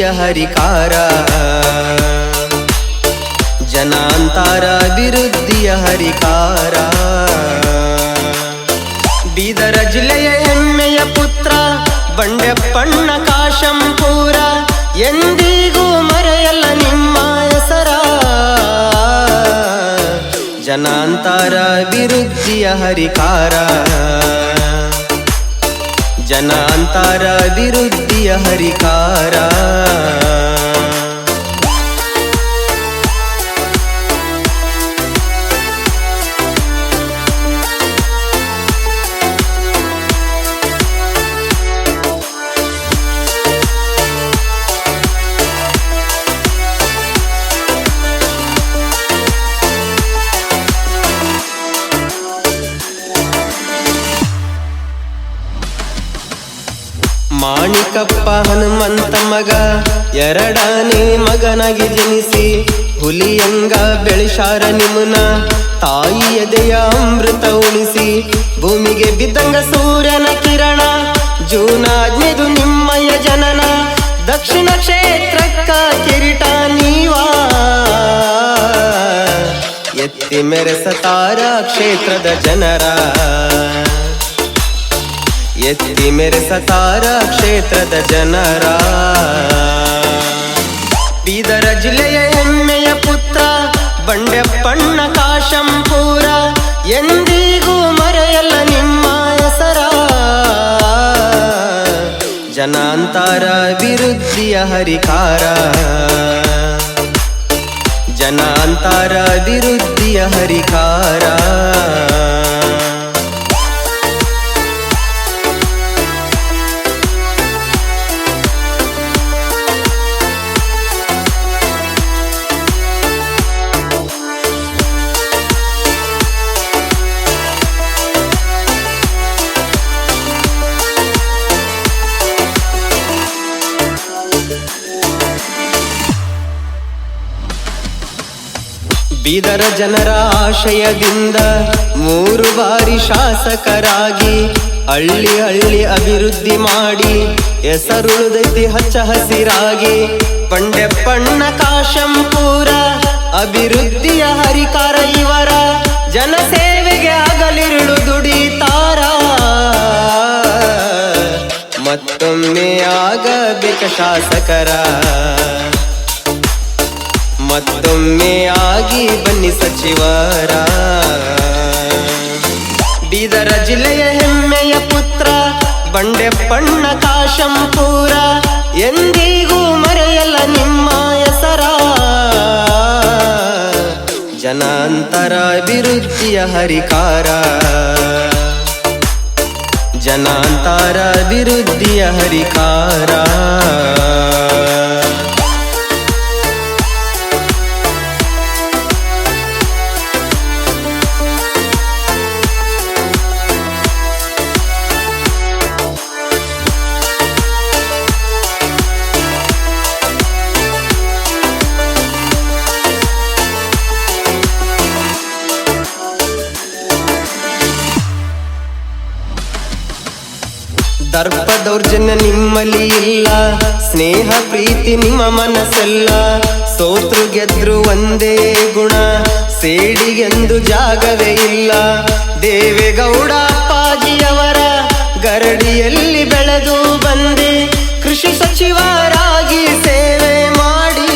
ಅಭಿವೃದ್ಧಿಯ ಹರಿಕಾರ ಜನಾಂತರ ಅಭಿವೃದ್ಧಿಯ ಹರಿಕಾರ ಬೀದರ ಜಿಲ್ಲೆಯ ಹೆಮ್ಮೆಯ ಪುತ್ರ ಬಂಡೆಪ್ಪಣ್ಣ ಕಾಶಂಪೂರ ಎಂದಿಗೂ ಮರೆಯಲ್ಲ ನಿಮ್ಮ ಹೆಸರ ಜನಾಂತರ ಅಭಿವೃದ್ಧಿಯ ಹರಿಕಾರ ಜನಾಂತರ ಅಭಿವೃದ್ಧಿಯ ಹರಿಕಾರ ಮಾಣಿಕಪ್ಪ ಹನುಮಂತ ಮಗ ಎರಡನೇ ಮಗನಾಗಿ ಜನಿಸಿ ಹುಲಿಯಂಗ ಬೆಳೆಸಾರ ನಿಮ್ಮನ ತಾಯಿ ಎದೆಯ ಅಮೃತ ಉಳಿಸಿ ಭೂಮಿಗೆ ಬಿದ್ದಂಗ ಸೂರ್ಯನ ಕಿರಣ ಜೂನ್ 15 ನಿಮ್ಮಯ್ಯ ಜನನ ದಕ್ಷಿಣ ಕ್ಷೇತ್ರಕ್ಕ ಕಿರೀಟ ನೀವಾ ಎತ್ತಿ ಮೆರೆಸತಾರ ಕ್ಷೇತ್ರದ ಜನರ ಎತ್ತಿ ಮೆರೆಸತಾರ ಕ್ಷೇತ್ರದ ಜನರ ಬೀದರ ಜಿಲ್ಲೆಯ ಹೆಮ್ಮೆಯ ಪುತ್ರ ಬಂಡೆಪ್ಪಣ್ಣ ಕಾಶಂಪೂರ ಎಂದಿಗೂ ಮರೆಯಲ್ಲ ನಿಮ್ಮ ಹೆಸರ ಜನಾಂತರ ಅಭಿವೃದ್ಧಿಯ ಹರಿಕಾರ ಜನಾಂತರ ಅಭಿವೃದ್ಧಿಯ ಹರಿಕಾರ ಬೀದರ ಜನರ ಆಶಯದಿಂದ 3 ಬಾರಿ ಶಾಸಕರಾಗಿ ಹಳ್ಳಿ ಹಳ್ಳಿ ಅಭಿವೃದ್ಧಿ ಮಾಡಿ ಹೆಸರುಳಿದೈತಿ ಹಚ್ಚ ಹಸಿರಾಗಿ ಬಂಡೆಪ್ಪಣ್ಣ ಕಾಶಂಪೂರ ಅಭಿವೃದ್ಧಿಯ ಹರಿಕಾರ ಇವರ ಜನಸೇವೆಗೆ ಆಗಲಿರುಳು ದುಡಿತಾರ ಮತ್ತೊಮ್ಮೆ ಆಗಬೇಕ ಶಾಸಕರ ಮತ್ತೊಮ್ಮೆ ಆಗಿ ಬನ್ನಿ ಸಚಿವರ ಬೀದರ ಜಿಲ್ಲೆಯ ಹೆಮ್ಮೆಯ ಪುತ್ರ ಬಂಡೆಪ್ಪಣ್ಣ ಕಾಶಂಪೂರ ಎಂದಿಗೂ ಮರೆಯಲ್ಲ ನಿಮ್ಮ ಹೆಸರ ಜನಾಂತರ ಅಭಿವೃದ್ಧಿಯ ಹರಿಕಾರ ಜನಾಂತರ ಅಭಿವೃದ್ಧಿಯ ಹರಿಕಾರ ದರ್ಪ ದೌರ್ಜನ್ಯ ನಿಮ್ಮಲ್ಲಿ ಇಲ್ಲ ಸ್ನೇಹ ಪ್ರೀತಿ ನಿಮ್ಮ ಮನಸ್ಸೆಲ್ಲ ಸೋತ್ರು ಗೆದ್ರು ಒಂದೇ ಗುಣ ಸೇಡಿಗೆಂದು ಜಾಗವೇ ಇಲ್ಲ ದೇವೇಗೌಡ ಅಪ್ಪಾಜಿಯವರ ಗರಡಿಯಲ್ಲಿ ಬೆಳೆದು ಬಂದೆ ಕೃಷಿ ಸಚಿವರಾಗಿ ಸೇವೆ ಮಾಡಿ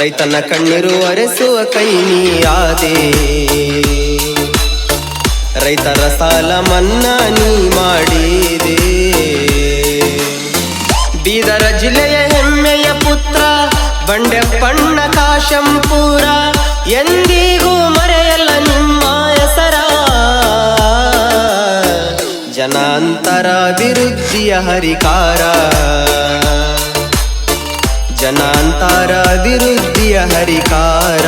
ರೈತನ ಕಣ್ಣೀರು ಒರೆಸುವ ಕೈ ನೀಯಾದೆ ರೈತರ ಸಾಲ ಮನ್ನಾ ನೀ ಮಾಡಿದೆ ಬೀದರ ಜಿಲ್ಲೆಯ ಹೆಮ್ಮೆಯ ಪುತ್ರ ಬಂಡೆಪ್ಪಣ್ಣ ಕಾಶಂಪೂರ ಎಂದಿಗೂ ಮರೆಯಲ್ಲ ನಿಮ್ಮ ಹೆಸರ ಜನಾಂತರ ಅಭಿವೃದ್ಧಿಯ ಹರಿಕಾರ ಜನಾಂತರ ಅಭಿವೃದ್ಧಿಯ ಹರಿಕಾರ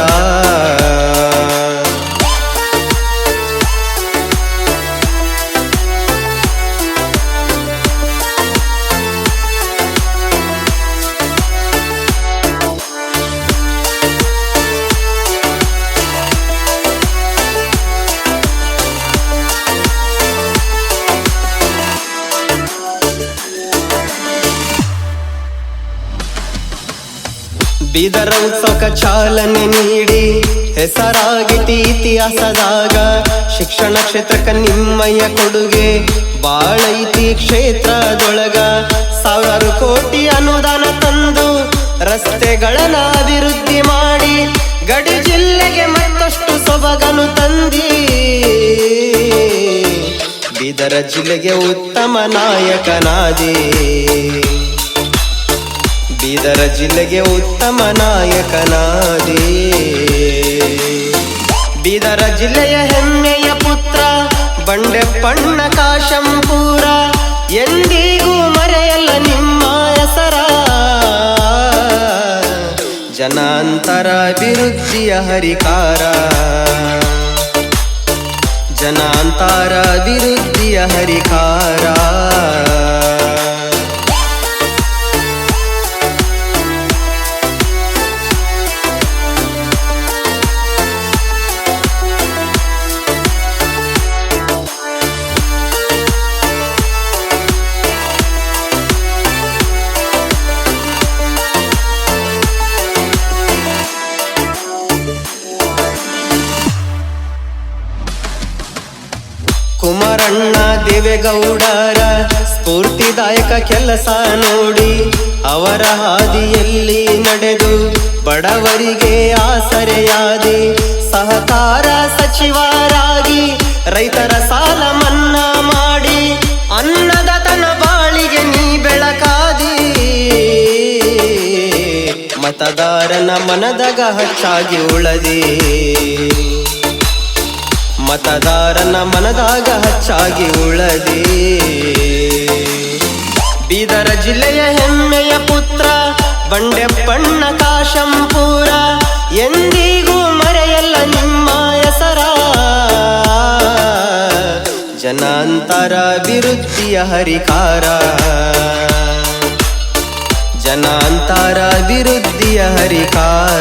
ಬೀದರ ಉತ್ಸವಕ್ಕೆ ಚಾಲನೆ ನೀಡಿ ಹೆಸರಾಗಿತಿ ಇತಿಹಾಸದಾಗ. ಶಿಕ್ಷಣ ಕ್ಷೇತ್ರಕ್ಕೆ ನಿಮ್ಮಯ್ಯ ಕೊಡುಗೆ ಬಾಳೈತಿ ಕ್ಷೇತ್ರದೊಳಗ. 1000 ಕೋಟಿ ಅನುದಾನ ತಂದು ರಸ್ತೆಗಳನ್ನ ಅಭಿವೃದ್ಧಿ ಮಾಡಿ ಗಡಿ ಜಿಲ್ಲೆಗೆ ಮತ್ತಷ್ಟು ಸೊಬಗನು ತಂದಿ. ಬೀದರ ಜಿಲ್ಲೆಗೆ ಉತ್ತಮ ನಾಯಕನಾದಿ. ಬೀದರ ಜಿಲ್ಲೆಗೆ ಉತ್ತಮ ನಾಯಕನಾದಿ. ಬೀದರ ಜಿಲ್ಲೆಯ ಹೆಮ್ಮೆಯ ಪುತ್ರ ಬಂಡೆಪ್ಪಣ್ಣ ಕಾಶಂಪೂರ. ಎಂದಿಗೂ ಮರೆಯಲ್ಲ ನಿಮ್ಮ ಹೆಸರ. ಜನಾಂತರ ಅಭಿವೃದ್ಧಿಯ ಹರಿಕಾರ. ಜನಾಂತರ ಅಭಿವೃದ್ಧಿಯ ಹರಿಕಾರ. ಕುಮಾರಣ್ಣ ದೇವೇಗೌಡರ ಸ್ಫೂರ್ತಿದಾಯಕ ಕೆಲಸ ನೋಡಿ ಅವರ ಹಾದಿಯಲ್ಲಿ ನಡೆದು ಬಡವರಿಗೆ ಆಸರೆಯಾದಿ. ಸಹಕಾರ ಸಚಿವರಾಗಿ ರೈತರ ಸಾಲ ಮನ್ನಾ ಮಾಡಿ ಅನ್ನದಾತನ ಬಾಳಿಗೆ ನೀ ಬೆಳಕಾದಿ. ಮತದಾರನ ಮನದಾಗ ಹಚ್ಚಾಗಿ ಉಳದಿ. ಮತದಾರನ ಮನದಾಗ ಹಚ್ಚಾಗಿ ಉಳದಿ. ಬೀದರ ಜಿಲ್ಲೆಯ ಹೆಮ್ಮೆಯ ಪುತ್ರ ಬಂಡೆಪ್ಪಣ್ಣ ಕಾಶಂಪೂರ. ಎಂದಿಗೂ ಮರೆಯಲ್ಲ ನಿಮ್ಮ ಹೆಸರ. ಜನಾಂತರ ಅಭಿವೃದ್ಧಿಯ ಹರಿಕಾರ. ಜನಾಂತರ ಅಭಿವೃದ್ಧಿಯ ಹರಿಕಾರ.